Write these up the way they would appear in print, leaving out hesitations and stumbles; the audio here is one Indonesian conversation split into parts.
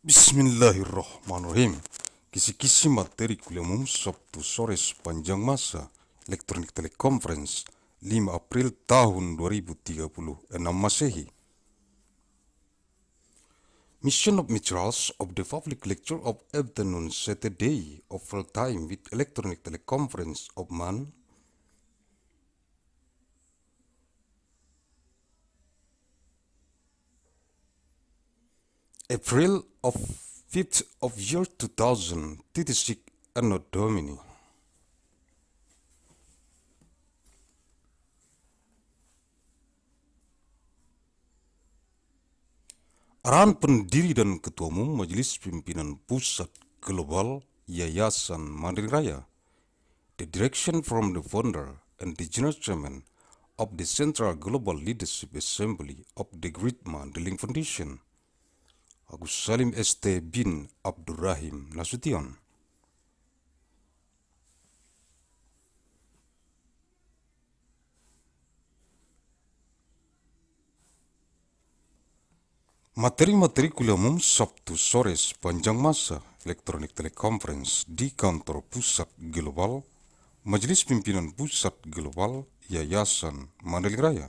Bismillahirrahmanirrahim. Kisi-kisi materi kuliah umum Sabtu sore sepanjang masa elektronik teleconference 5 April tahun 2036 Masehi. Mission of materials of the public lecture of afternoon Saturday of full time with electronic teleconference of man April of 5th of year 2036 Anno Domini. Arahan Pendiri dan Ketua Umum Majelis Pimpinan Pusat Global Yayasan Mandailing Raya. The direction from the founder and the general chairman of the Central Global Leadership Assembly of the Great Mandailing Foundation, Agussalim ST bin Abdur Rahim Nasution. Materi-materi kuliah umum Sabtu sore sepanjang masa elektronik teleconference di kantor Pusat Global Majelis Pimpinan Pusat Global Yayasan Mandailing Raya.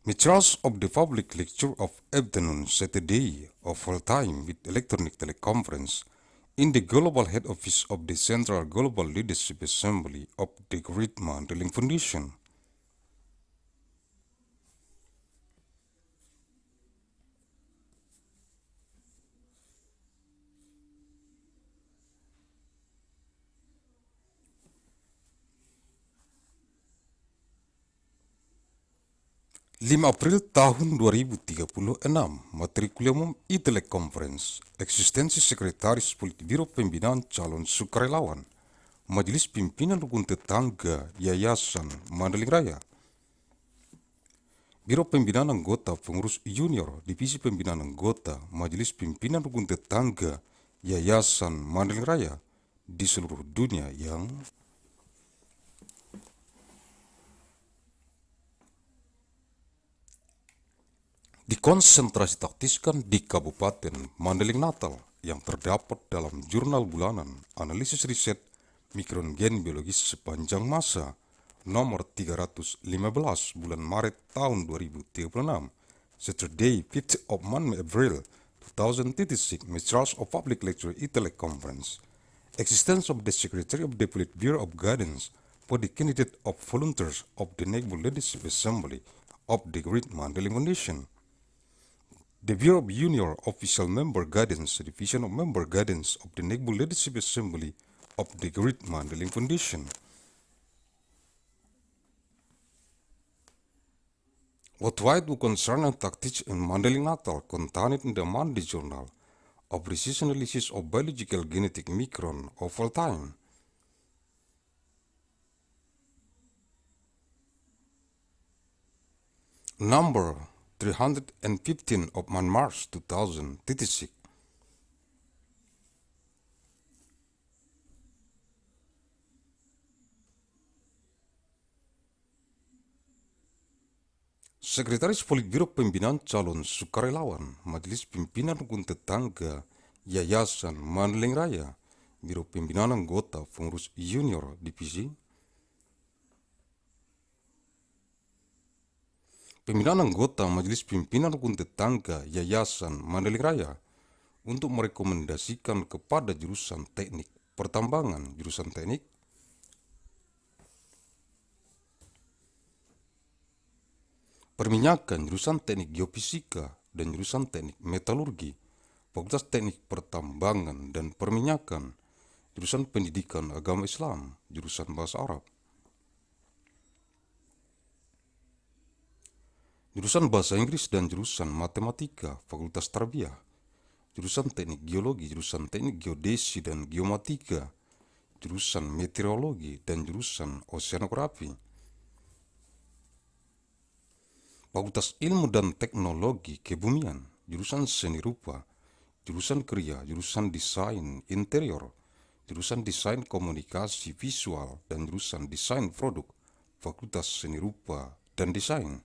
Materials of the public lecture of afternoon Saturday of full time with electronic teleconference in the global head office of the Central Global Leadership Assembly of the Great Mandailing Foundation. Lima April tahun 2036, materi kuliah umum TELECONFERENCE, eksistensi Sekretaris Politbiro Pembinaan Calon Sukarelawan, Majelis Pimpinan Rukun Tetangga Yayasan Mandailing Raya, Biro Pembinaan Anggota Pengurus Junior Divisi Pembinaan Anggota Majelis Pimpinan Rukun Tetangga Yayasan Mandailing Raya di seluruh dunia yang dikonsentrasi taktiskan di Kabupaten Mandailing Natal yang terdapat dalam jurnal bulanan analisis riset mikrogen biologis sepanjang masa nomor 315 bulan Maret tahun 2036, Saturday 5th of April 2036, materials of public lecture teleconference, existence of the Secretary of the Politburo of Guidance for the candidate of volunteers of the Naval Leadership Assembly of the Great Mandailing Foundation, the Bureau of Junior Official Member Guidance, Division of Member Guidance of the Naval Leadership Assembly of the Great Mandailing Foundation. What wide concern and tactics in Mandailing Natal contained in the Monday Journal of Precision Analysis of Biological Genetic Micron of all time. Number 315 of March 2036. Sekretaris Politbiro Pembinaan Calon Sukarelawan Majelis Pimpinan Rukun Tetangga Yayasan Mandailing Raya, Biro Pembinaan Anggota Pengurus Junior Divisi Pembinaan Anggota Majelis Pimpinan Rukun Tetangga Yayasan Mandailing Raya untuk merekomendasikan kepada jurusan teknik pertambangan, jurusan teknik perminyakan, jurusan teknik geofisika, dan jurusan teknik metalurgi, fakultas teknik pertambangan dan perminyakan, jurusan pendidikan agama Islam, jurusan bahasa Arab, jurusan bahasa Inggris dan jurusan matematika, fakultas tarbiyah, jurusan teknik geologi, jurusan teknik geodesi dan geomatika, jurusan meteorologi dan jurusan oceanografi, Fakultas Ilmu dan Teknologi Kebumian, jurusan Seni Rupa, jurusan Kriya, jurusan Desain Interior, jurusan Desain Komunikasi Visual, dan jurusan Desain Produk, Fakultas Seni Rupa dan Desain.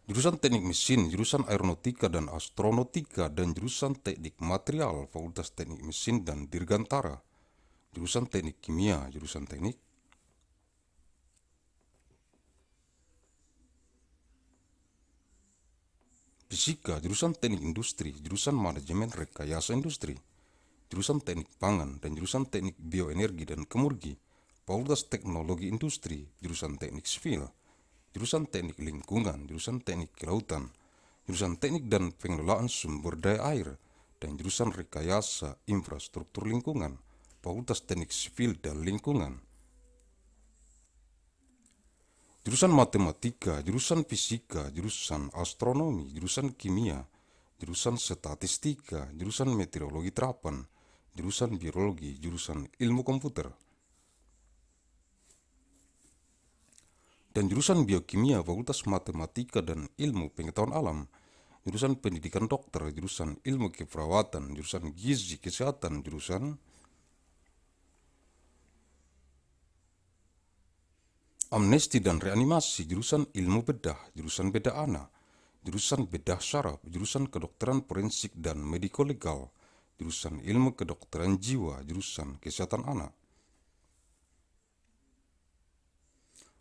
jurusan teknik mesin, jurusan aeronautika dan astronautika, dan jurusan teknik material, Fakultas Teknik Mesin dan Dirgantara, jurusan teknik kimia, jurusan teknik fisika, jurusan teknik industri, jurusan manajemen rekayasa industri, jurusan teknik pangan, dan jurusan teknik bioenergi dan kemurgi, Fakultas Teknologi Industri, jurusan teknik sipil, jurusan teknik lingkungan, jurusan teknik kelautan, jurusan teknik dan pengelolaan sumber daya air, dan jurusan rekayasa infrastruktur lingkungan, Fakultas Teknik Sipil dan Lingkungan. Jurusan matematika, jurusan fisika, jurusan astronomi, jurusan kimia, jurusan statistika, jurusan meteorologi terapan, jurusan biologi, jurusan ilmu komputer, dan jurusan biokimia, Fakultas Matematika dan Ilmu Pengetahuan Alam, jurusan pendidikan dokter, jurusan ilmu keperawatan, jurusan gizi kesehatan, jurusan amnesti dan reanimasi, jurusan ilmu bedah, jurusan bedah anak, jurusan bedah syaraf, jurusan kedokteran forensik dan mediko legal, jurusan ilmu kedokteran jiwa, jurusan kesehatan anak,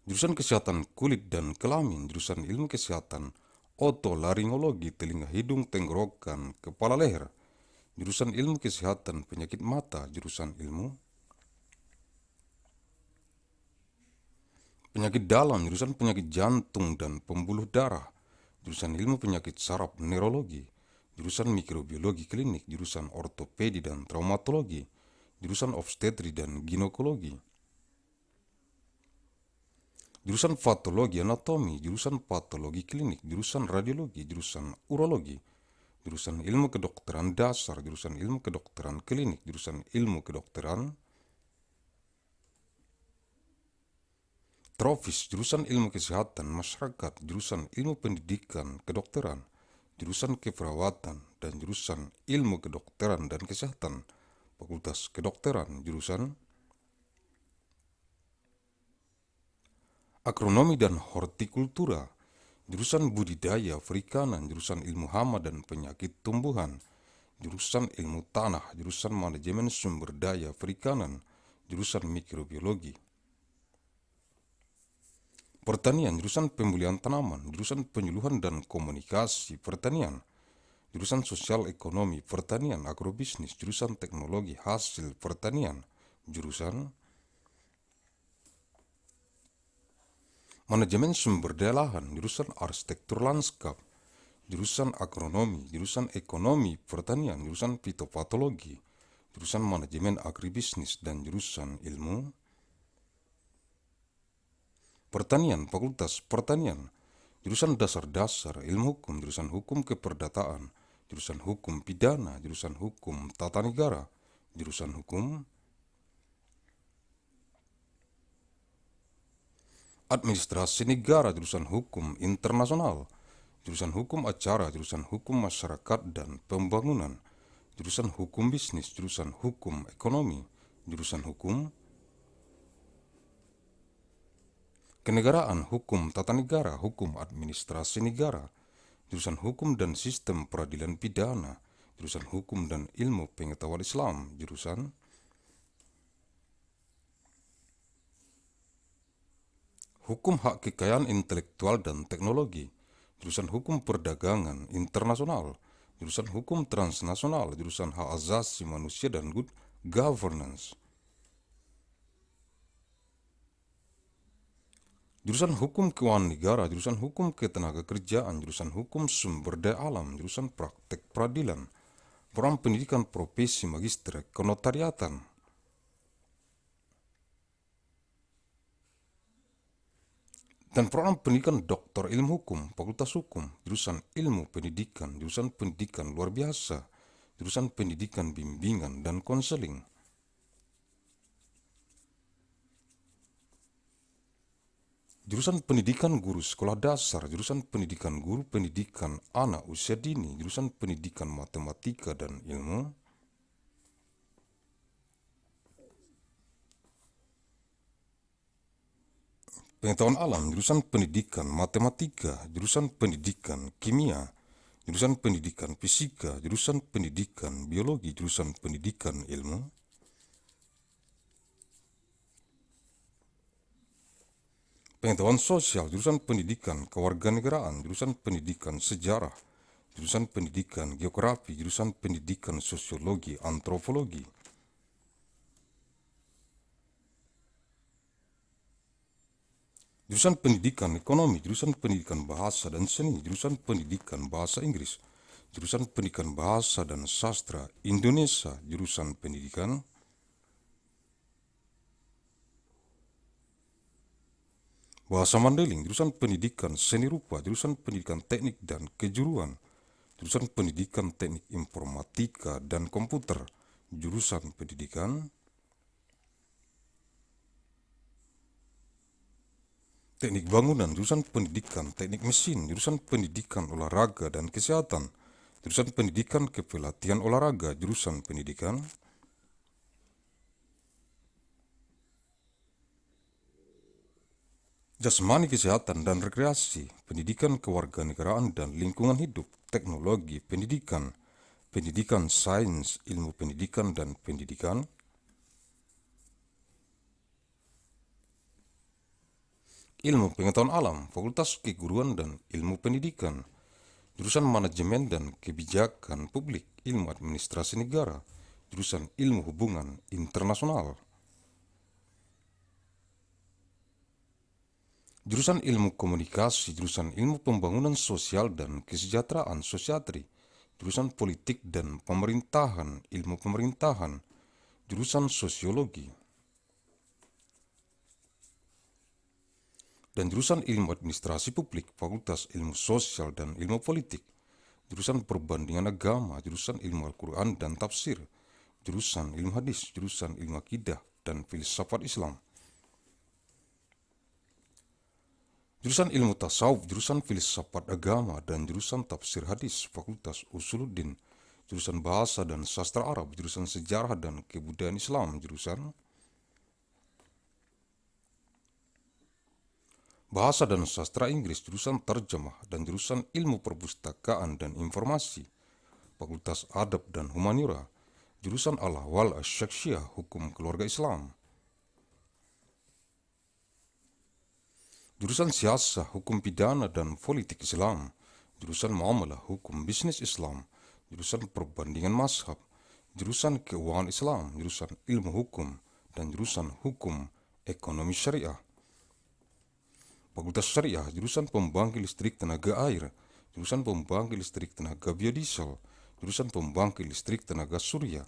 jurusan kesehatan kulit dan kelamin, jurusan ilmu kesehatan otolaringologi, telinga, hidung, tenggorokan, kepala, leher, jurusan ilmu kesehatan penyakit mata, jurusan ilmu penyakit dalam, jurusan penyakit jantung dan pembuluh darah, jurusan ilmu penyakit saraf neurologi, jurusan mikrobiologi klinik, jurusan ortopedi dan traumatologi, jurusan obstetri dan ginekologi, jurusan patologi anatomi, jurusan patologi klinik, jurusan radiologi, jurusan urologi, jurusan ilmu kedokteran dasar, jurusan ilmu kedokteran klinik, jurusan ilmu kedokteran tropis, jurusan ilmu kesehatan masyarakat, jurusan ilmu pendidikan kedokteran, jurusan keperawatan, dan jurusan ilmu kedokteran dan kesehatan, Fakultas Kedokteran, jurusan agronomi dan hortikultura, jurusan budidaya perikanan, jurusan ilmu hama dan penyakit tumbuhan, jurusan ilmu tanah, jurusan manajemen sumber daya perikanan, jurusan mikrobiologi, pertanian, jurusan pemulihan tanaman, jurusan penyuluhan dan komunikasi pertanian, jurusan sosial ekonomi pertanian agrobisnis, jurusan teknologi hasil pertanian, jurusan manajemen sumber daya lahan, jurusan arsitektur lanskap, jurusan agronomi, jurusan ekonomi pertanian, jurusan fitopatologi, jurusan manajemen agribisnis, dan jurusan ilmu pertanian, Fakultas Pertanian, jurusan dasar-dasar ilmu hukum, jurusan hukum keperdataan, jurusan hukum pidana, jurusan hukum tata negara, jurusan hukum administrasi negara, jurusan hukum internasional, jurusan hukum acara, jurusan hukum masyarakat dan pembangunan, jurusan hukum bisnis, jurusan hukum ekonomi, jurusan hukum kenegaraan, hukum tata negara, hukum administrasi negara, jurusan hukum dan sistem peradilan pidana, jurusan hukum dan ilmu pengetahuan Islam, jurusan hukum hak kekayaan intelektual dan teknologi, jurusan hukum perdagangan internasional, jurusan hukum transnasional, jurusan hak asasi manusia dan good governance, jurusan hukum keuangan negara, jurusan hukum ketenaga kerjaan, jurusan hukum sumber daya alam, jurusan praktek peradilan, program pendidikan profesi magister kenotariatan, dan program pendidikan doktor ilmu hukum, Fakultas Hukum, jurusan ilmu pendidikan, jurusan pendidikan luar biasa, jurusan pendidikan bimbingan dan konseling, jurusan pendidikan guru sekolah dasar, jurusan pendidikan guru pendidikan anak usia dini, jurusan pendidikan matematika dan ilmu Pengetahuan alam, jurusan pendidikan matematika, jurusan pendidikan kimia, jurusan pendidikan fisika, jurusan pendidikan biologi, jurusan pendidikan ilmu. Pengetahuan sosial, jurusan pendidikan kewarganegaraan, jurusan pendidikan sejarah, jurusan pendidikan geografi, jurusan pendidikan sosiologi, antropologi. Jurusan pendidikan ekonomi, jurusan pendidikan bahasa dan seni, jurusan pendidikan bahasa Inggris, jurusan pendidikan bahasa dan sastra Indonesia, jurusan pendidikan bahasa Mandailing, jurusan pendidikan seni rupa, jurusan pendidikan teknik dan kejuruan, jurusan pendidikan teknik informatika dan komputer, jurusan pendidikan teknik bangunan, jurusan pendidikan teknik mesin, jurusan pendidikan olahraga dan kesehatan, jurusan pendidikan kepelatihan olahraga, jurusan pendidikan jasmani kesehatan dan rekreasi, pendidikan kewarganegaraan dan lingkungan hidup, teknologi pendidikan, pendidikan sains, ilmu pendidikan dan pendidikan, ilmu pengetahuan alam, fakultas keguruan dan ilmu pendidikan, jurusan manajemen dan kebijakan publik, ilmu administrasi negara, jurusan ilmu hubungan internasional, jurusan ilmu komunikasi, jurusan ilmu pembangunan sosial dan kesejahteraan sosiatri, jurusan politik dan pemerintahan, ilmu pemerintahan, jurusan sosiologi, dan jurusan ilmu administrasi publik, fakultas ilmu sosial dan ilmu politik, jurusan perbandingan agama, jurusan ilmu Al-Quran dan tafsir, jurusan ilmu hadis, jurusan ilmu akidah dan filsafat Islam, jurusan ilmu tasawuf, jurusan filsafat agama dan jurusan tafsir hadis, fakultas usuluddin, jurusan bahasa dan sastra Arab, jurusan sejarah dan kebudayaan Islam, jurusan bahasa dan sastra Inggris, jurusan terjemah dan jurusan ilmu perpustakaan dan informasi, fakultas adab dan humaniora, jurusan al-ahwal asy-syaksyiyah, hukum keluarga Islam, jurusan siasah, hukum pidana dan politik Islam, jurusan muamalah, hukum bisnis Islam, jurusan perbandingan mazhab, jurusan keuangan Islam, jurusan ilmu hukum, dan jurusan hukum ekonomi syariah, fakultas syariah, jurusan pembangkit listrik tenaga air, jurusan pembangkit listrik tenaga biodiesel, jurusan pembangkit listrik tenaga surya,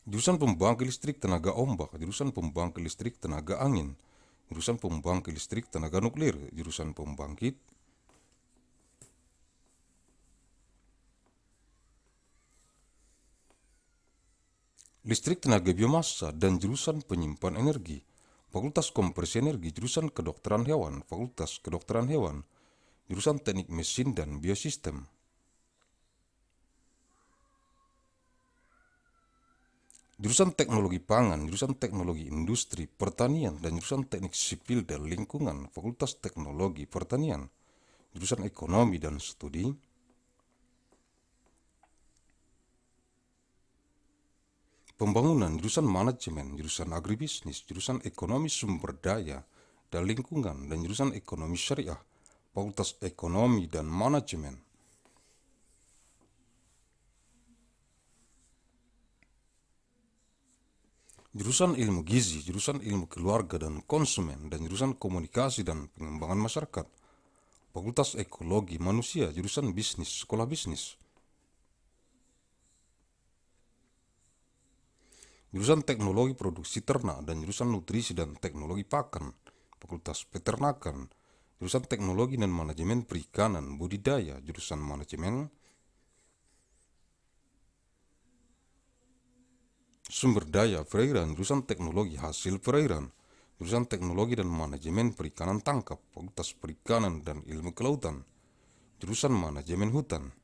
jurusan pembangkit listrik tenaga ombak, jurusan pembangkit listrik tenaga angin, jurusan pembangkit listrik tenaga nuklir, jurusan pembangkit listrik tenaga biomasa dan jurusan penyimpan energi, fakultas konversi energi, jurusan kedokteran hewan, fakultas kedokteran hewan, jurusan teknik mesin dan biosistem, jurusan teknologi pangan, jurusan teknologi industri, pertanian, dan jurusan teknik sipil dan lingkungan, fakultas teknologi pertanian, jurusan ekonomi dan studi, pembangunan, jurusan manajemen, jurusan agribisnis, jurusan ekonomi sumber daya dan lingkungan, dan jurusan ekonomi syariah, fakultas ekonomi dan manajemen, jurusan ilmu gizi, jurusan ilmu keluarga dan konsumen, dan jurusan komunikasi dan pengembangan masyarakat, fakultas ekologi manusia, jurusan bisnis, sekolah bisnis, jurusan teknologi produksi ternak dan jurusan nutrisi dan teknologi pakan, fakultas peternakan, jurusan teknologi dan manajemen perikanan budidaya, jurusan manajemen sumber daya perairan, jurusan teknologi hasil perairan, jurusan teknologi dan manajemen perikanan tangkap, fakultas perikanan dan ilmu kelautan, jurusan manajemen hutan,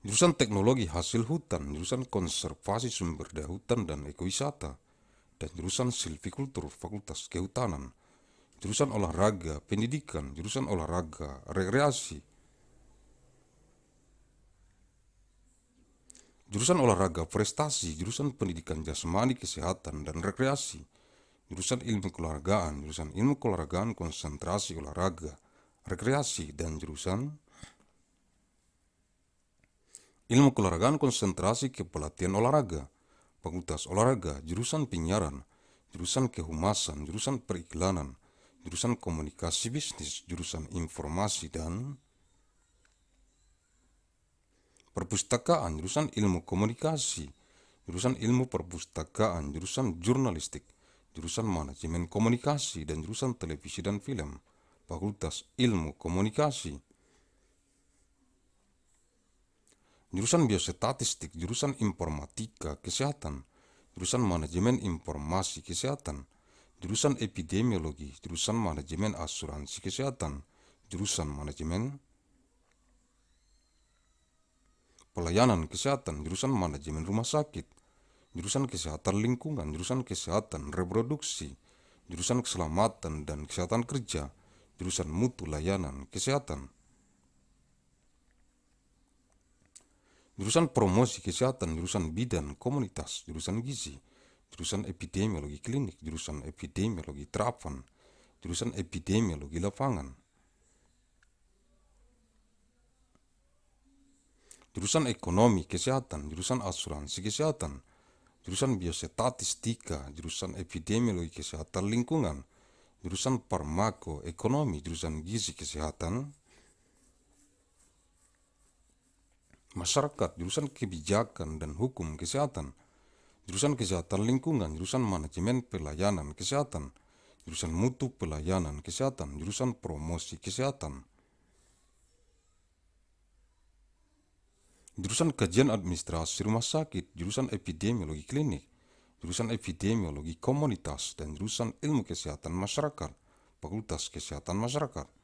Jurusan teknologi hasil hutan, jurusan konservasi sumber daya hutan dan ekowisata, dan jurusan silvikultur Fakultas Kehutanan, jurusan olahraga, pendidikan, jurusan olahraga, rekreasi, jurusan olahraga prestasi, jurusan pendidikan jasmani kesehatan dan rekreasi, jurusan ilmu keolahragaan, jurusan ilmu keolahragaan konsentrasi olahraga, rekreasi, dan jurusan ilmu keolahragaan konsentrasi kepelatihan olahraga, Fakultas Olahraga, jurusan penyiaran, jurusan kehumasan, jurusan periklanan, jurusan komunikasi bisnis, jurusan informasi dan perpustakaan, jurusan ilmu komunikasi, jurusan ilmu perpustakaan, jurusan jurnalistik, jurusan manajemen komunikasi, dan jurusan televisi dan film, Fakultas Ilmu Komunikasi, jurusan biostatistik, jurusan informatika kesehatan, jurusan manajemen informasi kesehatan, jurusan epidemiologi, jurusan manajemen asuransi kesehatan, jurusan manajemen pelayanan kesehatan, jurusan manajemen rumah sakit, jurusan kesehatan lingkungan, jurusan kesehatan reproduksi, jurusan keselamatan dan kesehatan kerja, jurusan mutu layanan kesehatan, jurusan promosi kesehatan, jurusan bidan komunitas, jurusan gizi, jurusan epidemiologi klinik, jurusan epidemiologi terapan, jurusan epidemiologi lapangan, jurusan ekonomi kesehatan, jurusan asuransi kesehatan, jurusan biostatistika, jurusan epidemiologi kesehatan lingkungan, jurusan farmako ekonomi, jurusan gizi kesehatan masyarakat, jurusan kebijakan dan hukum kesehatan, jurusan kesehatan lingkungan, jurusan manajemen pelayanan kesehatan, jurusan mutu pelayanan kesehatan, jurusan promosi kesehatan, jurusan kajian administrasi rumah sakit, jurusan epidemiologi klinik, jurusan epidemiologi komunitas, dan jurusan ilmu kesehatan masyarakat, Fakultas Kesehatan Masyarakat.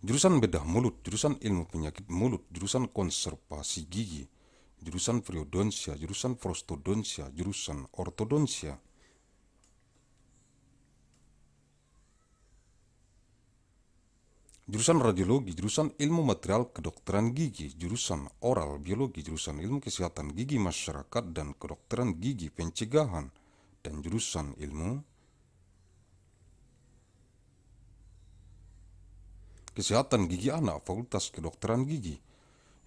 Jurusan bedah mulut, jurusan ilmu penyakit mulut, jurusan konservasi gigi, jurusan periodonsia, jurusan prostodonsia, jurusan ortodonsia. Jurusan radiologi, jurusan ilmu material kedokteran gigi, jurusan oral biologi, jurusan ilmu kesehatan gigi masyarakat dan kedokteran gigi pencegahan, dan jurusan ilmu kesehatan gigi anak, Fakultas Kedokteran Gigi,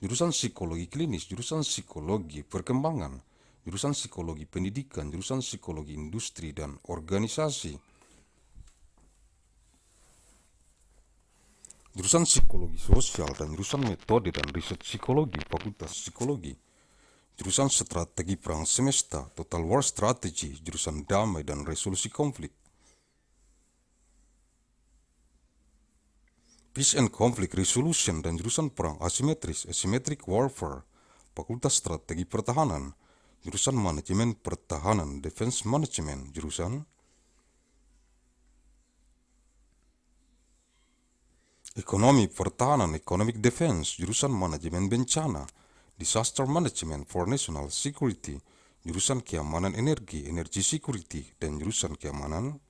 jurusan psikologi klinis, jurusan psikologi perkembangan, jurusan psikologi pendidikan, jurusan psikologi industri dan organisasi, jurusan psikologi sosial dan jurusan metode dan riset psikologi, Fakultas Psikologi, jurusan strategi perang semesta, Total War Strategy, jurusan damai dan resolusi konflik, Peace and Conflict Resolution, dan jurusan perang asimetris, Asymmetric Warfare, Fakultas Strategi Pertahanan, jurusan manajemen pertahanan, Defense Management, jurusan ekonomi pertahanan, Economic Defense, jurusan manajemen bencana, Disaster Management for National Security, jurusan keamanan energi, Energy Security, dan jurusan keamanan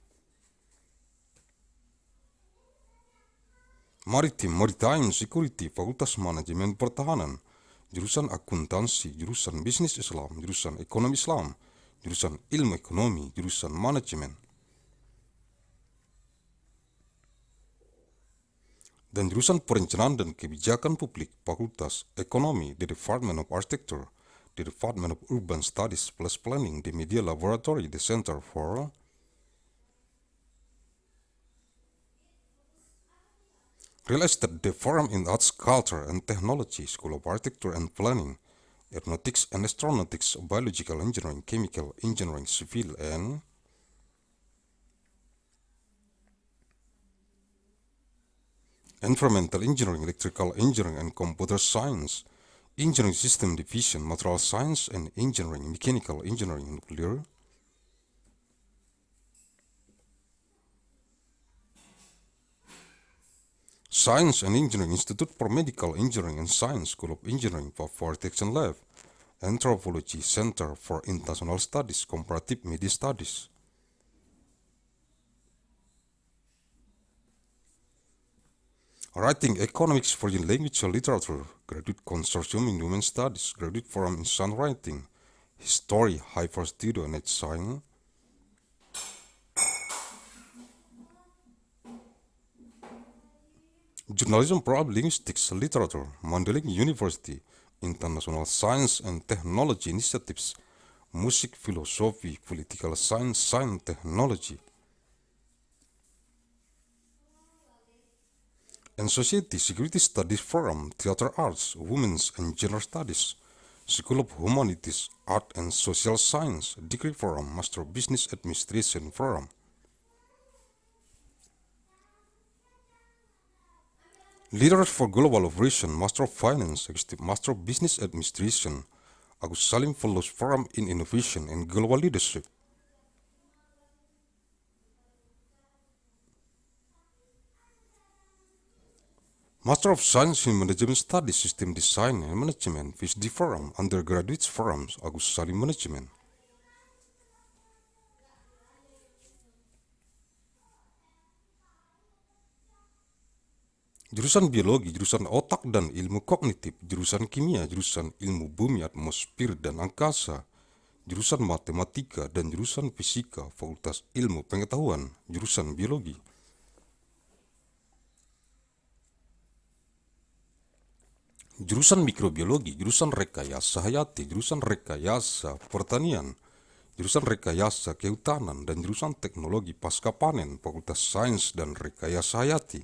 Maritime Security, Fakultas Manajemen Pertahanan, jurusan akuntansi, jurusan bisnis Islam, jurusan ekonomi Islam, jurusan ilmu ekonomi, jurusan manajemen, dan jurusan perencanaan dan kebijakan publik, Fakultas Ekonomi, the Department of Architecture, the Department of Urban Studies plus Planning, the Media Laboratory, the Center for Real Estate, the Forum in Arts, Culture and Technology, School of Architecture and Planning, Aeronautics and Astronautics, Biological Engineering, Chemical Engineering, Civil and Environmental Engineering, Electrical Engineering and Computer Science, Engineering System Division, Material Science and Engineering, Mechanical Engineering, Nuclear, Science and Engineering Institute for Medical Engineering and Science School of Engineering for Fire Detection Lab, Anthropology Center for International Studies, Comparative Media Studies. Writing Economics Foreign Language and Literature, Graduate Consortium in Human Studies, Graduate Forum in Songwriting, History, Hyper Studio and Science. Journalism, Program Linguistics, Literature, Mandailing University, International Science and Technology Initiatives, Music, Philosophy, Political Science, Science, Technology. And Society, Security Studies Forum, Theater Arts, Women's and Gender Studies, School of Humanities, Art and Social Science, Degree Forum, Master Business Administration Forum. Leaders for Global Operation, Master of Finance, Master of Business Administration, Agussalim Fellows Forum in Innovation and Global Leadership. Master of Science in Management Studies, System Design and Management, PhD Forum, Undergraduate Forums, Agussalim Management. Jurusan Biologi, jurusan Otak dan Ilmu Kognitif, jurusan Kimia, jurusan Ilmu Bumi, Atmosfer dan Angkasa, jurusan Matematika dan jurusan Fisika, Fakultas Ilmu Pengetahuan, jurusan Biologi. Jurusan Mikrobiologi, jurusan Rekayasa Hayati, jurusan Rekayasa Pertanian, jurusan Rekayasa Kehutanan, dan jurusan Teknologi Pasca Panen, Fakultas Sains dan Rekayasa Hayati.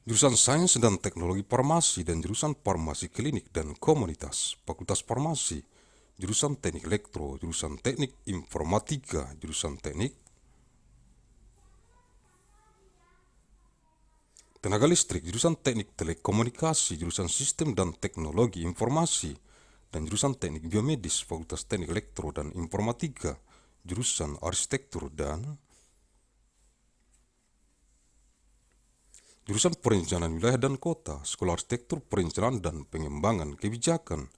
Jurusan Sains dan Teknologi Farmasi dan jurusan Farmasi Klinik dan Komunitas, Fakultas Farmasi, jurusan Teknik Elektro, jurusan Teknik Informatika, jurusan Teknik Tenaga Listrik, jurusan Teknik Telekomunikasi, jurusan Sistem dan Teknologi Informasi, dan jurusan Teknik Biomedis, Fakultas Teknik Elektro dan Informatika, jurusan Arsitektur dan jurusan Perencanaan Wilayah dan Kota, Sekolah Arsitektur Perencanaan dan Pengembangan Kebijakan,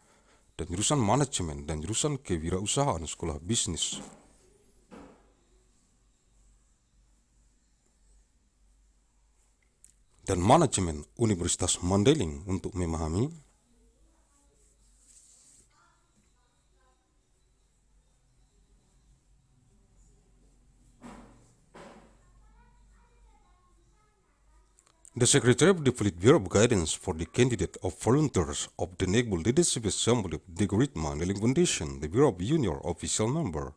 dan jurusan Manajemen dan jurusan Kewirausahaan, Sekolah Bisnis. Dan Manajemen Universitas Mandailing untuk memahami the Secretary of the Politburo of Guidance for the Candidate of Volunteers of the Naval Leadership Assembly of the Great Mandailing Foundation, the Bureau of Junior Official Member.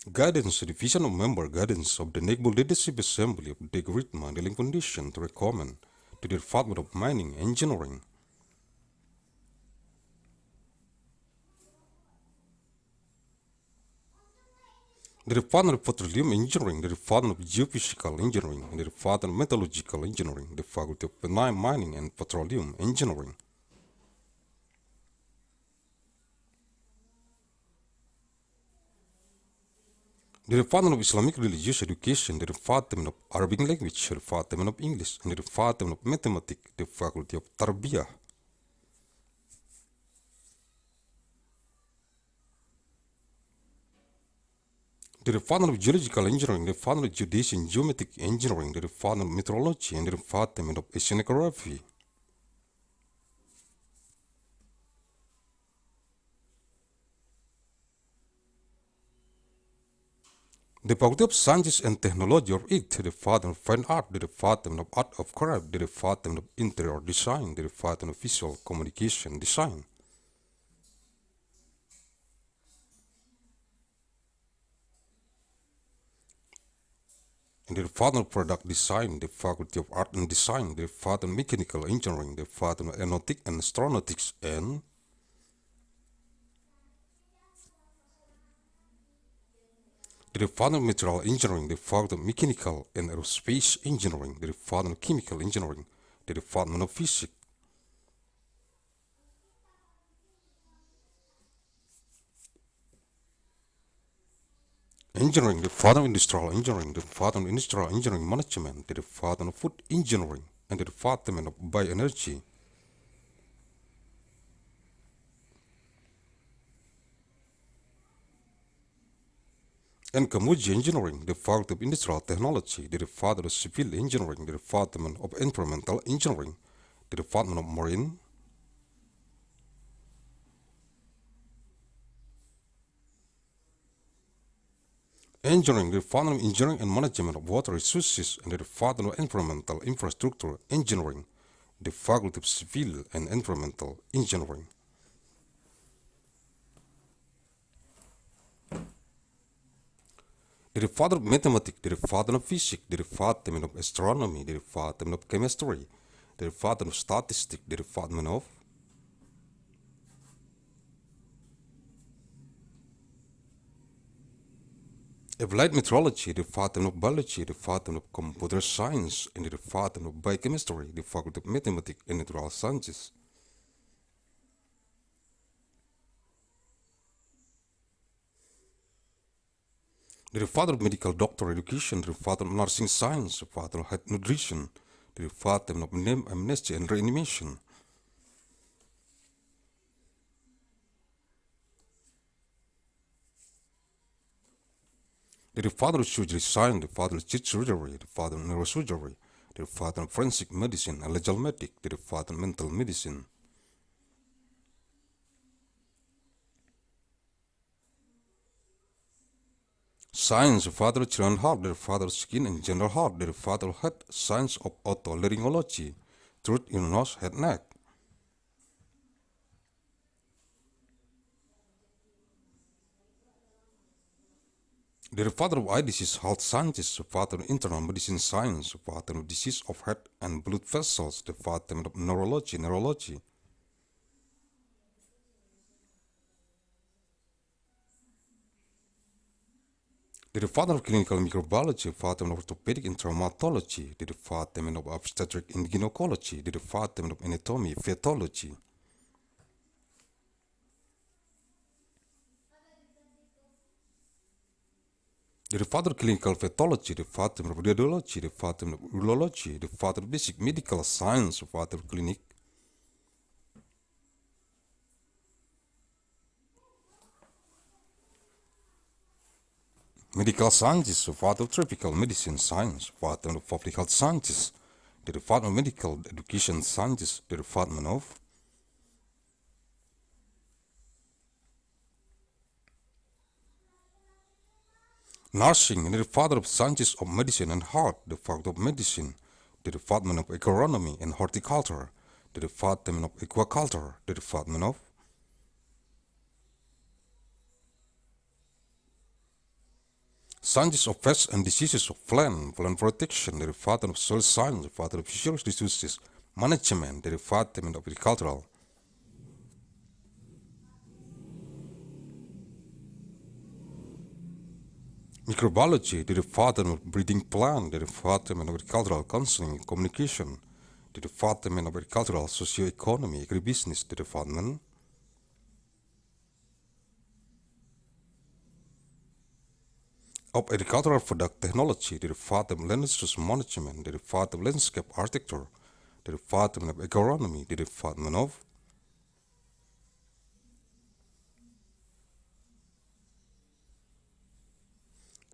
Guidance, Division of Member Guidance of the Naval Leadership Assembly of the Great Mandailing Foundation to recommend to the Department of Mining Engineering. The Department of Petroleum Engineering, the Department of Geophysical Engineering, and the Department of Metallurgical Engineering, the Faculty of Mining and Petroleum Engineering. The Department of Islamic Religious Education, the Department of Arabic Language, the Department of English, and the Department of Mathematics, the Faculty of Tarbiyah. The Department of Geological Engineering, the Department of Geodesy and Geometric Engineering, the Department of Meteorology, and the Department of Oceanography. The Faculty of Sciences and Technology of IT, the Department of Fine Art, the Department of Art of Craft, the Department of Interior Design, the Department of Visual Communication Design. And the Department of Product Design, the Faculty of Art and Design, the Department of Mechanical Engineering, the Department of Aeronautics and Astronautics, and the Department of Material Engineering, the Department of Mechanical and Aerospace Engineering, the Department of Chemical Engineering, the Department of Physics. Engineering, the Department of Industrial Engineering, the Department of Industrial Engineering Management, the Department of Food Engineering, and the Department of Bioenergy. And Kamuji Engineering, the Department of Industrial Technology, the Department of Civil Engineering, the Department of Environmental Engineering, the Department of Marine, Engineering, the Department of Engineering and Management of Water Resources, and the Department of Environmental Infrastructure Engineering, the Faculty of Civil and Environmental Engineering. The Department of Mathematics, the Department of Physics, the Department of Astronomy, the Department of Chemistry, the Department of Statistics, the Department of Applied Meteorology, the Department of Biology, the Department of Computer Science, and the Department of Biochemistry, the Faculty of Mathematics and Natural Sciences. The Department of Medical Doctor Education, the Department of Nursing Science, the Department of Health Nutrition, the Department of Amnesty and Reanimation. The Department of Surgery Science, the Department of Chest Surgery, the Department of Neurosurgery, the Department of Forensic Medicine and Legal Medic, the Department of Mental Medicine. Science, the Father of Children's Heart, the Father of Skin and General Heart, the Father of Head, Science of Otolaryngology, Truth in Nose, Head, Neck. The Father of Eye Disease, Health Sciences, the Father of Internal Medicine Science, the Father of Disease of Head and Blood Vessels, the Father of Neurology. The Department of Clinical Microbiology, the Department of Orthopedic and Traumatology, the Department of Obstetric and Gynecology, the Department of Anatomy, Featology. The Department of Clinical Pathology, the Department of Radiology, the Department of Urology, the Department of Basic Medical Science, the Department of Clinic. Medical Sciences, the Department of Tropical Medicine Science, the Department of Public Health Sciences, the Department of Medical Education Sciences, the Department of Nursing, and the Department of Sciences of Medicine and Heart, the Faculty of Medicine, the Department of Agronomy and Horticulture, the Department of Aquaculture, the Department of Sciences of Pests and Diseases of Plant Protection, the Department of Soil Science, the Department of Fisheries Resources Management, the Department of Agricultural. Microbiology, the Department of Breeding Plant, the Department of Agricultural Counseling and Communication, the Department of Agricultural Socioeconomy, Agribusiness, the Department of Agricultural Product Technology, the Department of Land Resource Management, the Department of Landscape Architecture, the Department of Agronomy, the Department of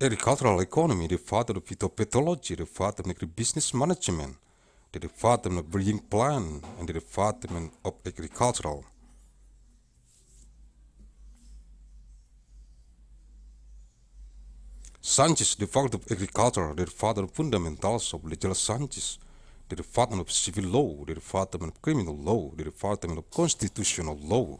Agricultural Economy, the Department of Phytopathology, the Department of Agribusiness Management, the Department of Breeding Plant, and the Department of Agricultural. Sciences, the Department of Agriculture, the Department of Fundamentals of Legal Sciences, the Department of Civil Law, the Department of Criminal Law, the Department of Constitutional Law.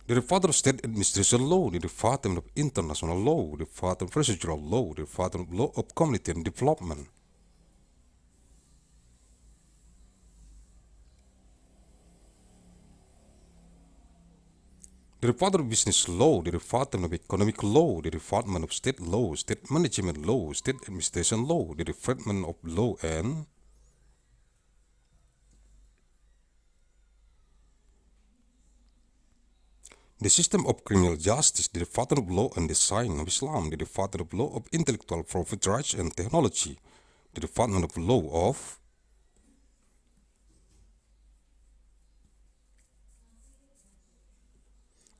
The Department of State Administration Law, the Department of International Law, the Department of Procedural Law, the Department of Law of Community and Development. The Department of Business Law, the Department of Economic Law, the Department of State Law, State Management Law, State Administration Law, the Department of Law and The system of criminal justice, the Department of Law and Design of Islam, the Department of Law of Intellectual Property Rights and Technology, the Department of Law of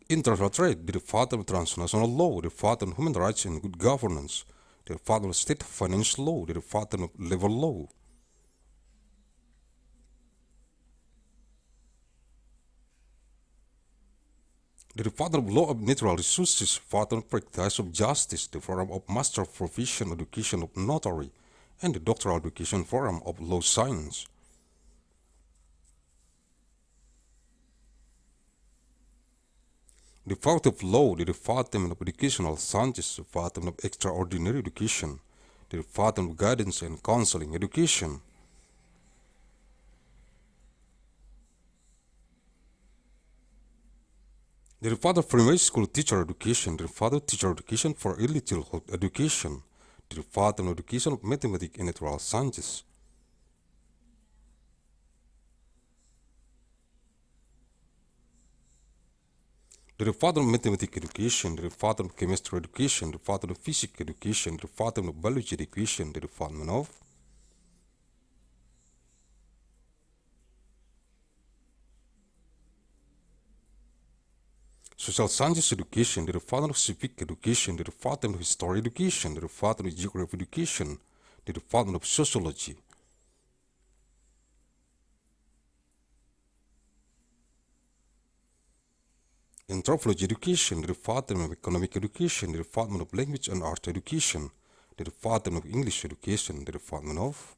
International Trade, the Department of Transnational Law, the Department of Human Rights and Good Governance, the Department of State Finance Law, the Department of Labor Law, the Department of Law of Natural Resources, Department of Practice of Justice, the Forum of Master Profession Education of Notary, and the Doctoral Education Forum of Law Science. The Department of Law, the Department of Educational Sciences, the Department of Extraordinary Education, the Department of Guidance and Counseling Education, the Department of Primary School Teacher Education, the Department of Teacher Education for Early Childhood Education, the Department of Education of Mathematics and Natural Sciences, the Department of Mathematics Education, the Department of Chemistry Education, the Department of Physics Education, the Department of Biology Education, the Department of Social Sciences Education, the Department of Civic Education, the Department of History Education, the Department of Geography Education, the Department of Sociology, Anthropology Education, the Department of Economic Education, the Department of Language and Art Education, the Department of English Education, the Department of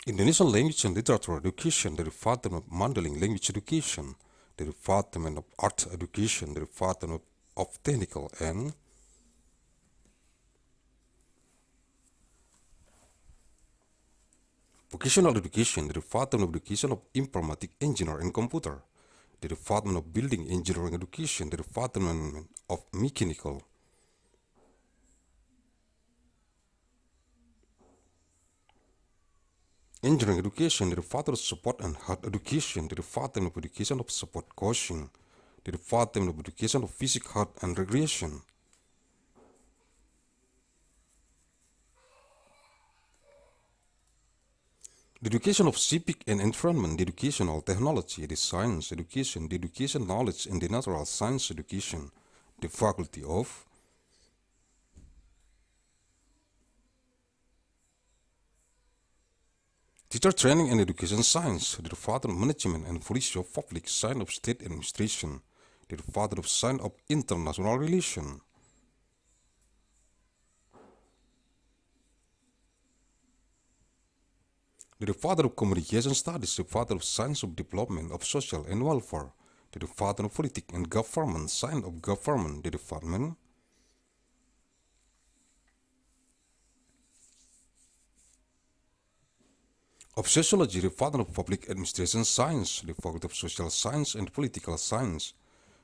Indonesian Language and Literature Education, the Department of Mandailing Language Education, the Department of Art Education, the Department of Technical and Vocational Education, the Department of Education of Informatic Engineer and Computer, the Department of Building Engineering Education, the Department of Mechanical Engineering Education, the Department of Support and Health Education, the Department of Education of Support Coaching, the Department of Education of Physical Health and Recreation, the Education of Civic and Environment, the Educational Technology, the Science Education, the Education Knowledge and the Natural Science Education, the Faculty of Teacher Training and Education Science, the Department of Management and Policy of Public Science of State Administration, the Department of Science of International Relations, the Department of Communication Studies, the Department of Science of Development of Social and Welfare, the Department of Politics and Government, Science of Government, the Department of Sociology, the Department of Public Administration Science, the Faculty of Social Science and Political Science,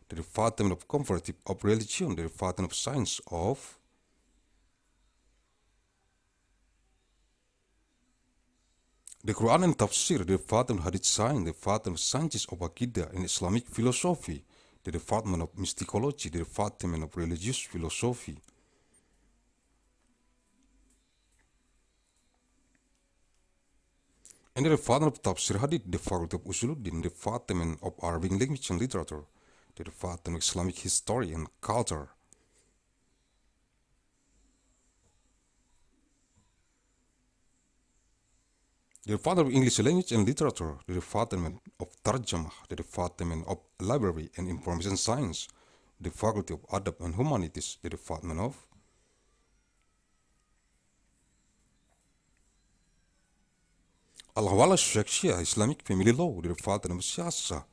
the Department of Comparative of Religion, the Department of Science of the Quran and Tafsir, the Department of Hadith Science, the Department of Sciences of Aqidah and Islamic Philosophy, the Department of Mysticology, the Department of Religious Philosophy, and the Department of Tafsir Hadith, the Faculty of Usuluddin, the Department of Arabic Language and Literature, the Department of Islamic History and Culture, the Department of English Language and Literature, the Department of Tarjamah, the Department of Library and Information Science, the Faculty of Adab and Humanities, the Department of Al-Hawala Shakhsiyah, Islamic Family Law, the Department of Siyasah,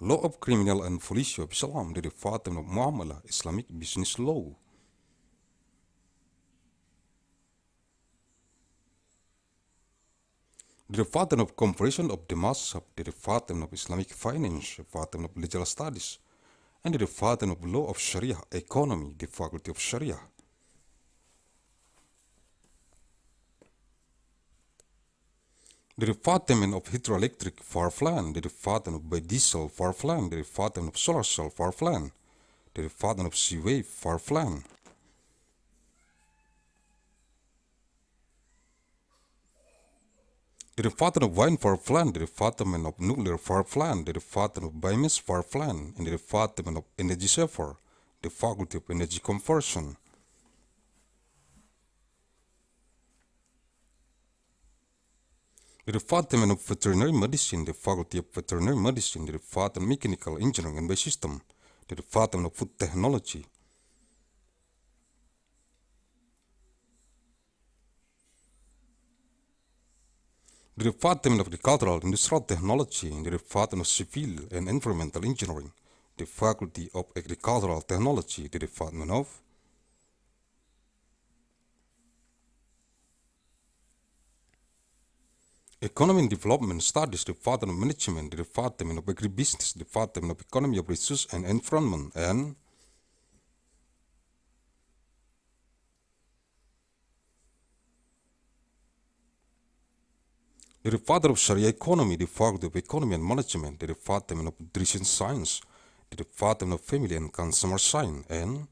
Law of Criminal and Policy of Islam, the Department of Muamalah, Islamic Business Law, the Department of Comparison of the Mazhab, the Department of Islamic Finance, the Department of Legal Studies, and the Department of Law of Sharia Economy, the Faculty of Sharia. the development of hydroelectric power plant, the development of biodiesel power plant, the development of solar cell power plant, the development of sea-wave power plant, the development of wind power plant, the development of nuclear power plant, the development of biomass power plant, and the development of energy saver, the faculty of energy conversion. The development of veterinary medicine, the faculty of veterinary medicine, the development of mechanical engineering and biosystem, the development of food technology. The development of agricultural industrial technology, the development of civil and environmental engineering, the faculty of agricultural technology, the development of economy and development studies, the development of management, the development of agribusiness, the development of economy of resource and environment, and the development of Sharia economy, the faculty of economy and management, the development of nutrition science, the development of family and consumer science, and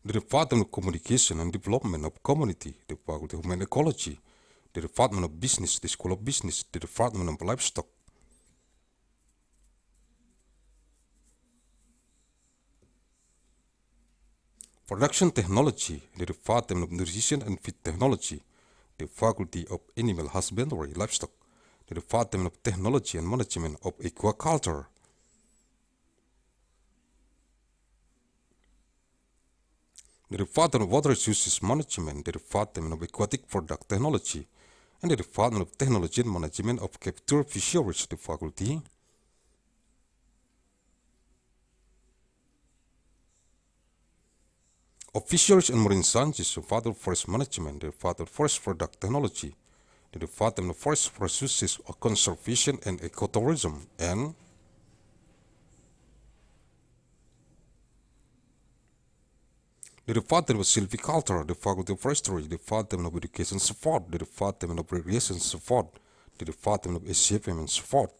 the development of communication and development of community, the faculty of human ecology, the development of business, the school of business, the development of livestock. Production technology, the development of nutrition and feed technology, the faculty of animal husbandry, livestock, the development of technology and management of aquaculture. The development of water resources management, the development of aquatic product technology, and the development of technology and management of capture fisheries, the faculty of fisheries and marine sciences, the development of forest management, the development of forest product technology, the development of forest resources conservation and ecotourism, and the development of silviculture, the faculty of forestry, the development of education support, the development of recreation support, the development of SEPANJANG support.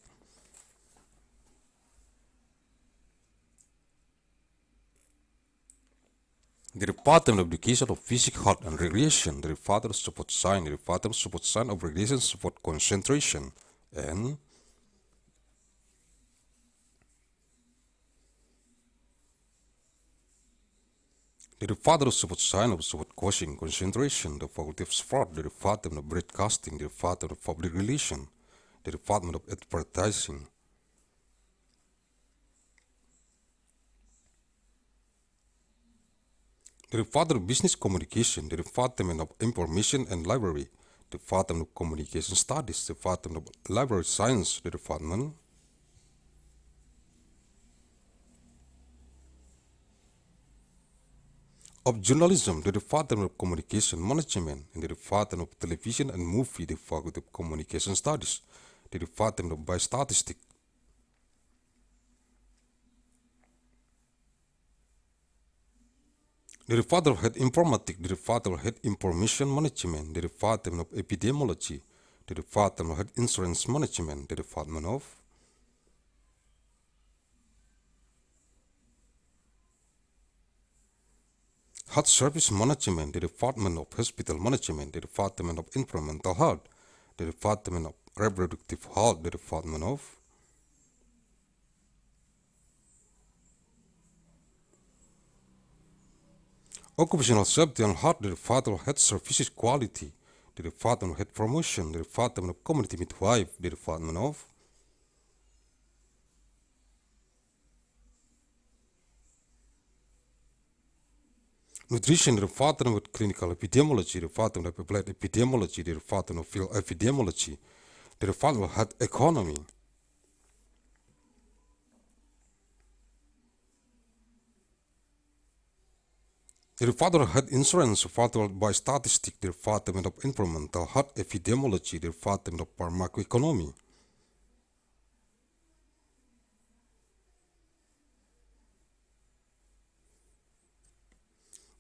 The development of education of physical health and recreation, the development of support science, the development of support science of recreation support concentration, and the development of support science of support coaching concentration, the faculty of sport, the development of broadcasting, the development of public relations, the development of advertising. The development of business communication, the development of information and library, the development of communication studies, the development of library science, the development of journalism, the development of communication management, and the development of television and movie, the faculty of communication studies, the development of biostatistics. The development of health informatics, the development of health information management, the development of epidemiology, the development of health insurance management, the development of health service management, the development of hospital management, the development of environmental health, the development of reproductive health, the development of occupational safety and health, the development of health services quality, the development of health promotion, the development of community midwife, the development of nutrition, the development of clinical epidemiology, the development of applied epidemiology, the development of field epidemiology, the development of health economy. The development of health insurance, the development by statistics, the development of environmental health epidemiology, the development of pharmacoeconomy.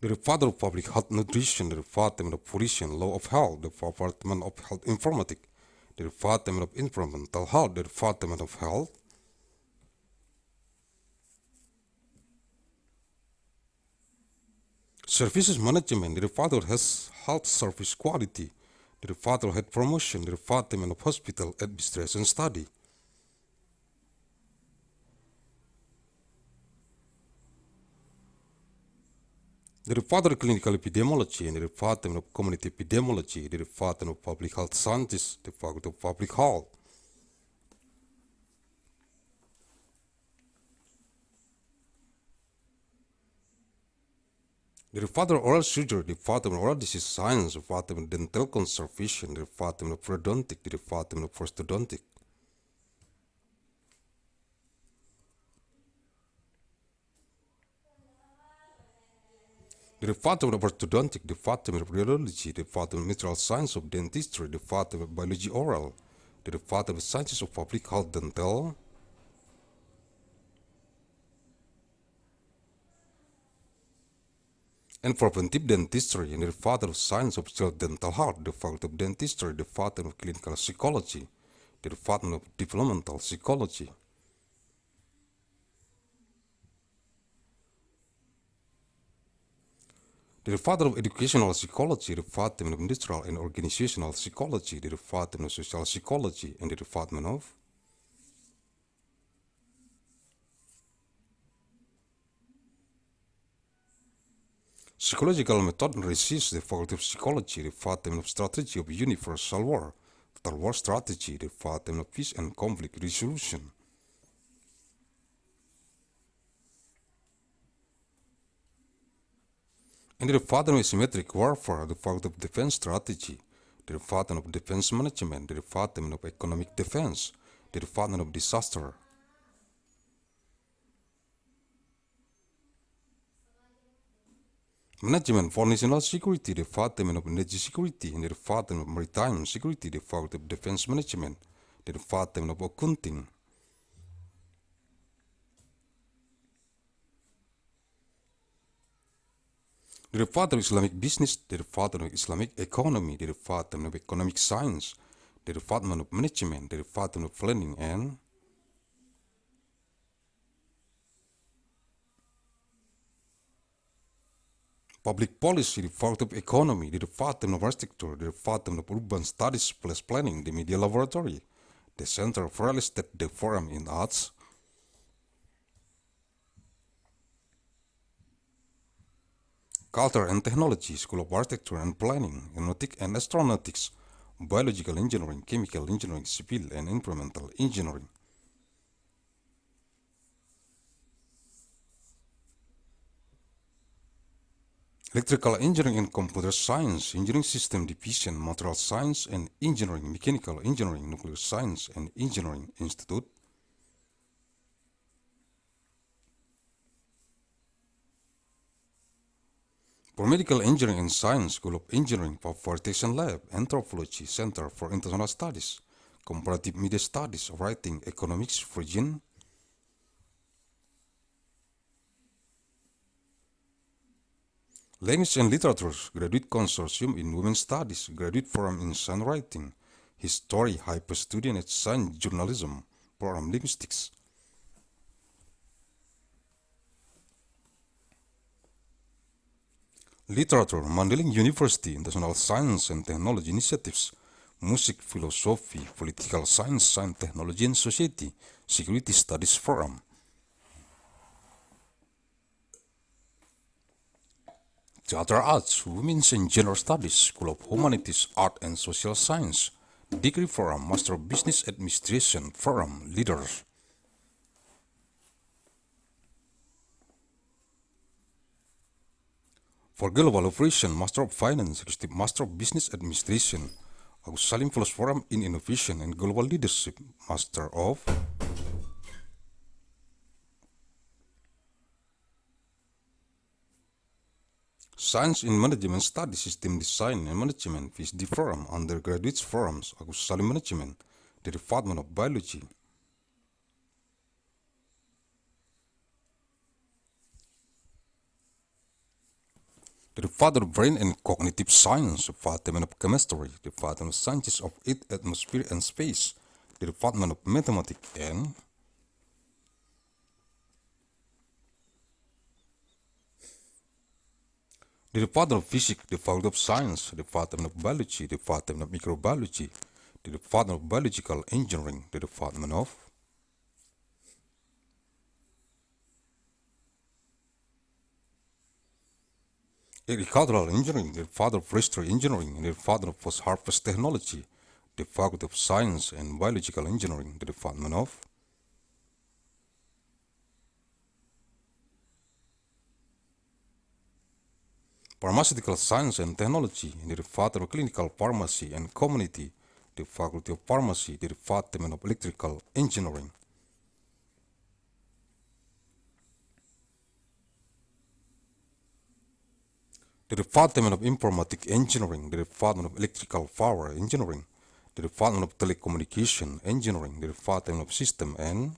The Department of Public Health Nutrition, the Department of Nutrition, Law of Health, the Department of Health Informatics, the Department of Environmental Health, the Department of Health, Services Management, the Department of Health Service Quality, the Department of Health Promotion, the Department of Hospital Administration Study, the Department of Clinical Epidemiology and the Department of Community Epidemiology, the Department of Public Health Sciences, the Department of Public Health, the Department of Oral Surgery, the Department of Oral Disease Science, the Department of Dental Conservation, the Department of Periodontic, the Department of Orthodontic, the Department of Orthodontic, the Department of Radiology, the Department of Natural Science of Dentistry, the Department of Biology Oral, the Department of Sciences of Public Health Dental, and for preventive dentistry in the Department of Science of Child Dental Health, the Department of Dentistry, the Department of Clinical Psychology, the Department of Developmental Psychology, the Department of Educational Psychology, the Department of Industrial and Organizational Psychology, the Department of Social Psychology, and the Department of Psychological Method and Research, the Faculty of Psychology, the Department of Strategy of Universal War, Total War Strategy, the Department of Peace and Conflict Resolution, and the Department of Asymmetric Warfare, the Department of Defense Strategy, the Department of Defense Management, the Department of Economic Defense, the Department of Disaster Management for National Security, the Department of Energy Security, and the Department of Maritime Security, the Department of Defense Management, the Department of Accounting, the Department of Islamic Business, the Department of Islamic Economy, the Department of Economic Science, the Department of Management, the Department of Planning and Public Policy, the Department of Economy, the Department of Architecture, the Department of Urban Studies plus Planning, the Media Laboratory, the Center for Real Estate, the Forum in Arts, Culture and Technology, School of Architecture and Planning, Aeronautics and Astronautics, Biological Engineering, Chemical Engineering, Civil and Environmental Engineering, Electrical Engineering and Computer Science, Engineering System Division, Material Science and Engineering, Mechanical Engineering, Nuclear Science and Engineering Institute, for Medical Engineering and Science, School of Engineering, Fabrication Lab, Anthropology, Center for International Studies, Comparative Media Studies, Writing, Economics, Virgin, Language and Literature, Graduate Consortium in Women's Studies, Graduate Forum in Science Writing, History, Hyper Study and Science Journalism, Program Linguistics, Literature, Mandailing University, International Science and Technology Initiatives, Music, Philosophy, Political Science, Science, Technology and Society, Security Studies Forum, Theater Arts, Women's and Gender Studies, School of Humanities, Art and Social Science, Degree Forum, Master of Business Administration Forum, Leaders, for Global Operation, Master of Finance, Executive Master of Business Administration, Agussalim Fellows Forum in Innovation and Global Leadership, Master of Science in Management Studies, System Design and Management, PhD Forum, Undergraduate Forums, Agussalim Management, the Department of Biology, The father of brain and cognitive science, Department of chemistry, Department of sciences of earth, atmosphere and space, the Department of mathematics and the Department of Physics, the Faculty of Science, the Department of Biology, the Department of Microbiology, the Department of Biological Engineering, the Department of Agricultural Engineering, the Department of Forestry Engineering, the Department of Post-Harvest Technology, the Faculty of Science and Biological Engineering, the Department of Pharmaceutical Science and Technology, the Department of Clinical Pharmacy and Community, the Faculty of Pharmacy, the Department of Electrical Engineering. The Department of Informatic Engineering, the Department of Electrical Power Engineering, the Department of Telecommunication Engineering, the Department of System and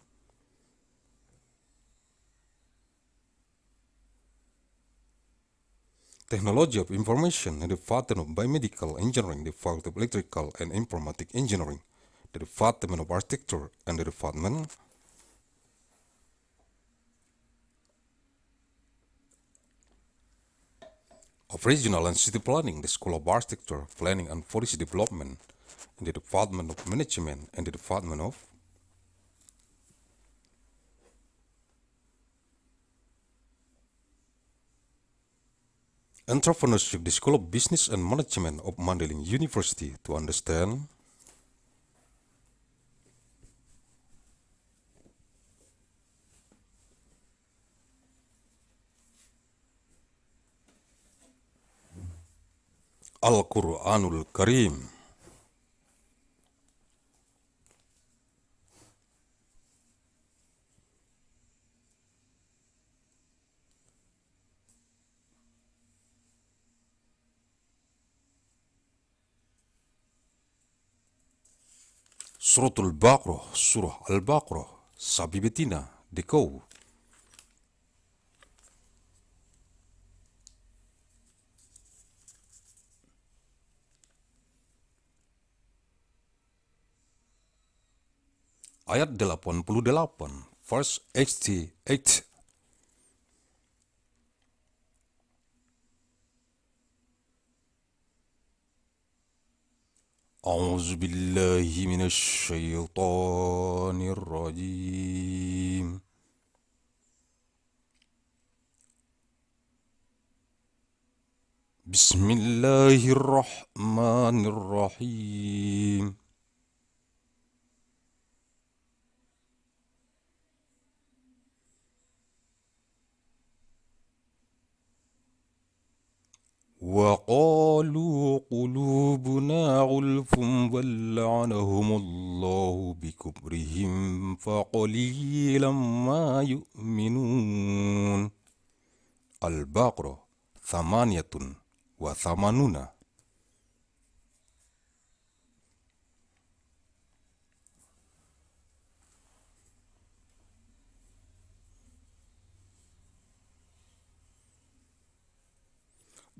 Technology of Information, the Department of Biomedical Engineering, the Faculty of Electrical and Informatic Engineering, the Department of Architecture and the Department of Regional and City Planning, the School of Architecture, Planning and Policy Development, in the Department of Management and the Department of Entrepreneurship, the School of Business and Management of Mandailing University to understand Al-Quranul Karim. Suratul Baqarah, Surah Al-Baqarah, Sabi Betina, Dekau. Ayat 88, verse 88. أعوذ بالله من الشيطان الرجيم بسم الله الرحمن الرحيم وقالوا قلوبنا غلف بل لعنهم الله بكفرهم فقليلا ما يؤمنون. البقرة 88.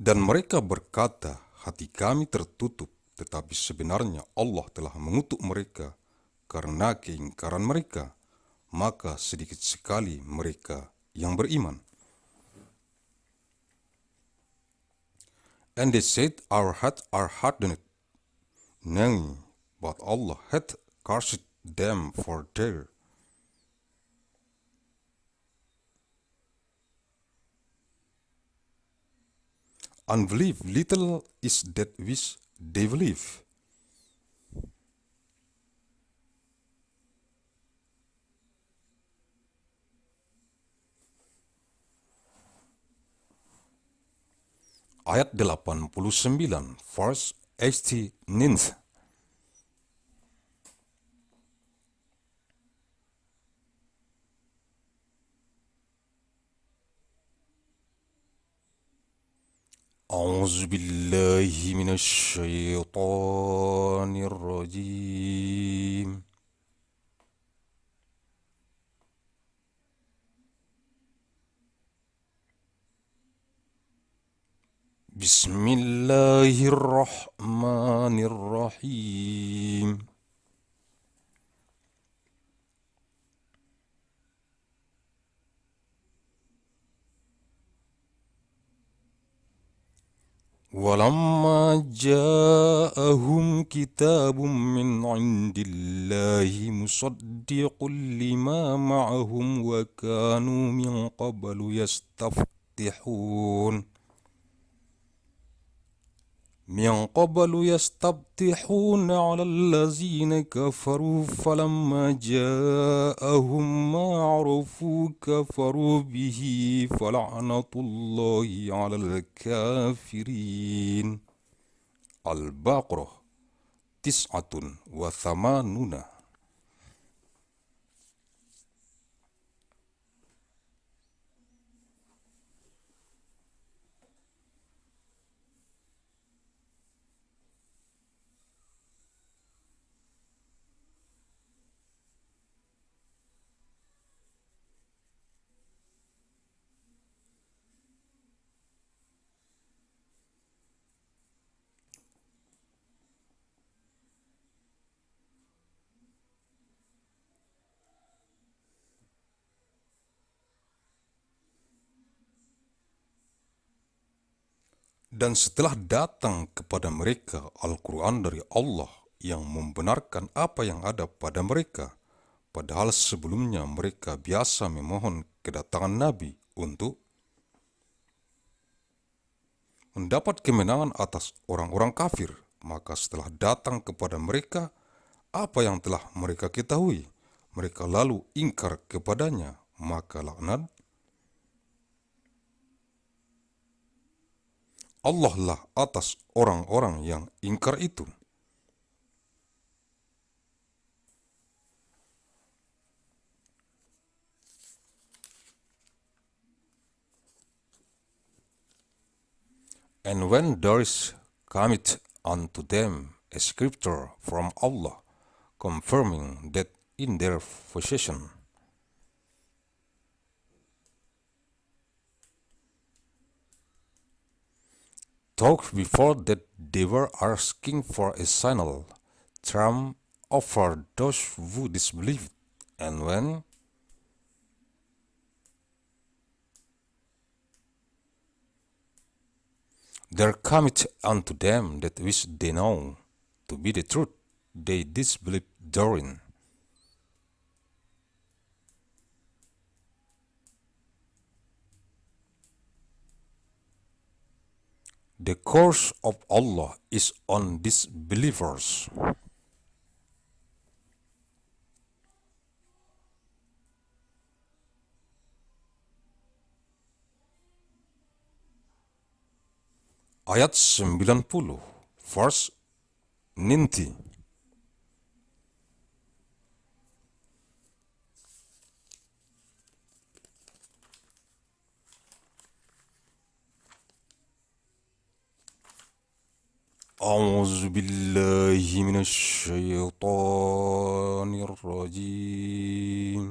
Dan mereka berkata, hati kami tertutup, tetapi sebenarnya Allah telah mengutuk mereka karena keingkaran mereka, maka sedikit sekali mereka yang beriman. And they said, our hearts are hardened, nay, but Allah hath cursed them for their unbelief. Little is that which they believe. Ayat 89, verse 89. أعوذ بالله من الشيطان الرجيم Bismillahirrahmanirrahim. Walamma ja'ahum kitabun min indillahi musaddiqun lima ma'ahum wa kanu min qablu yastaftihun على الذين كفروا فلما جاءهم ما عرفوا كفروا به فلعنة الله على الكافرين. Al-Baqarah 89. Dan setelah datang kepada mereka Al-Quran dari Allah yang membenarkan apa yang ada pada mereka, padahal sebelumnya mereka biasa memohon kedatangan Nabi untuk mendapat kemenangan atas orang-orang kafir, maka setelah datang kepada mereka apa yang telah mereka ketahui, mereka lalu ingkar kepadanya, maka laknat Allah lah atas orang-orang yang ingkar itu. And when there is cometh unto them a scripture from Allah, confirming that in their possession talked before that they were asking for a signal, triumph over those who disbelieved, and when there cometh unto them that which they know to be the truth, they disbelieve therein. The curse of Allah is on disbelievers. Ayat 90, verse 90. أعوذ بالله من الشيطان الرجيم.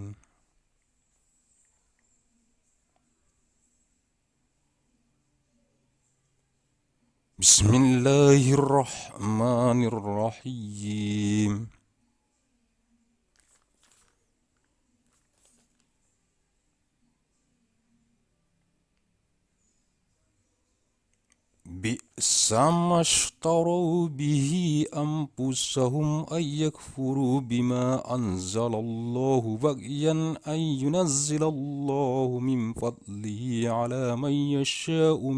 بسم الله الرحمن الرحيم. بئس ما اشتروا به أنفسهم أن يكفروا بما أنزل الله بغيا أن ينزل الله من فضله على من يشاء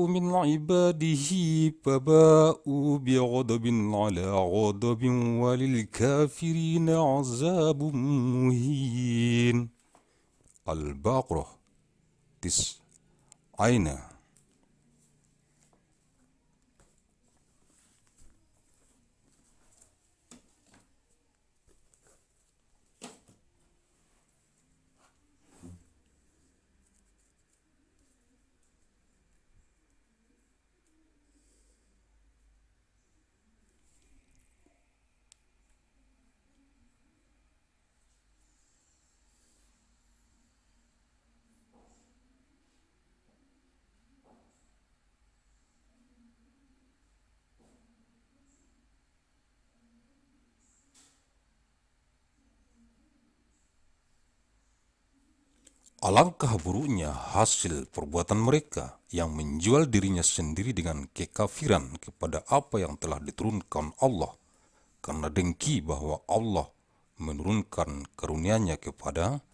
من عباده فباءوا بغضب على غضب وللكافرين عذاب مهين. Al-Baqarah 9. Alangkah buruknya hasil perbuatan mereka yang menjual dirinya sendiri dengan kekafiran kepada apa yang telah diturunkan Allah, karena dengki bahwa Allah menurunkan karunia-Nya kepada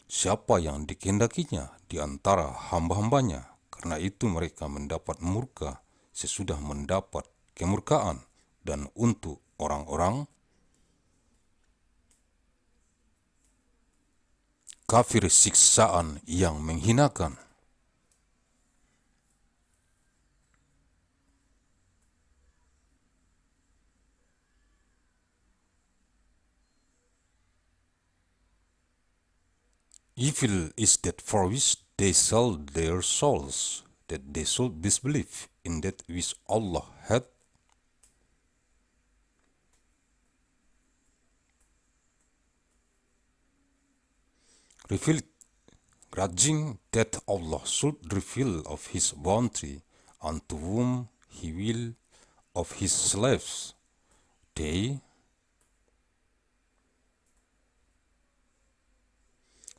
siapa yang dikehendakinya di antara hamba-hambanya. Karena itu mereka mendapat murka sesudah mendapat kemurkaan, dan untuk orang-orang kafir siksaan yang menghinakan. Evil is that for which they sell their souls, that they should disbelieve in that which Allah hath revealed, grudging that Allah should reveal of His bounty unto whom He will of His slaves. They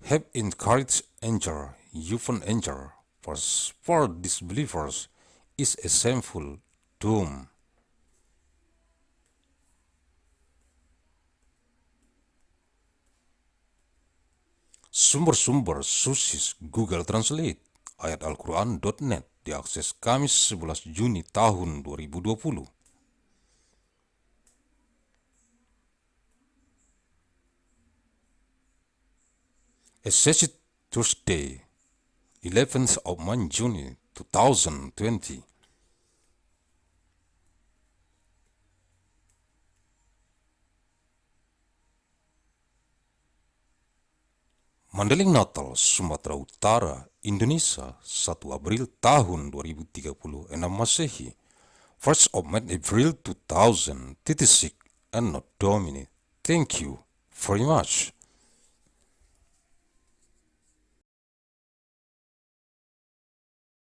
have encouraged anger, even anger, for disbelievers is a shameful doom. Sumber-sumber Susis Google Translate ayat alquran.net diakses Kamis 11 Juni tahun 2020. Assessed Thursday, 11th of June 2020. Mandailing Natal, Sumatera Utara, Indonesia, 1 April tahun 2036 Masehi, 1st of April 2036 ANNO DOMINI. Thank you very much.